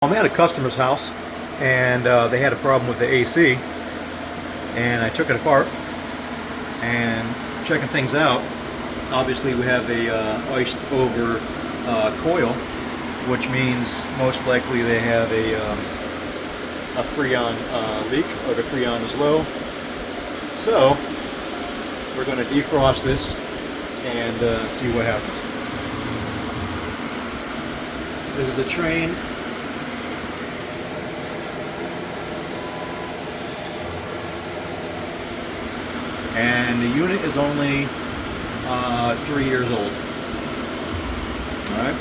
I'm at a customer's house and they had a problem with the AC, and I took it apart and checking things out. Obviously we have a iced over coil, which means most likely they have a freon leak, or the freon is low. So we're going to defrost this and see what happens. This is a Trane and the unit is only 3 years old. All right.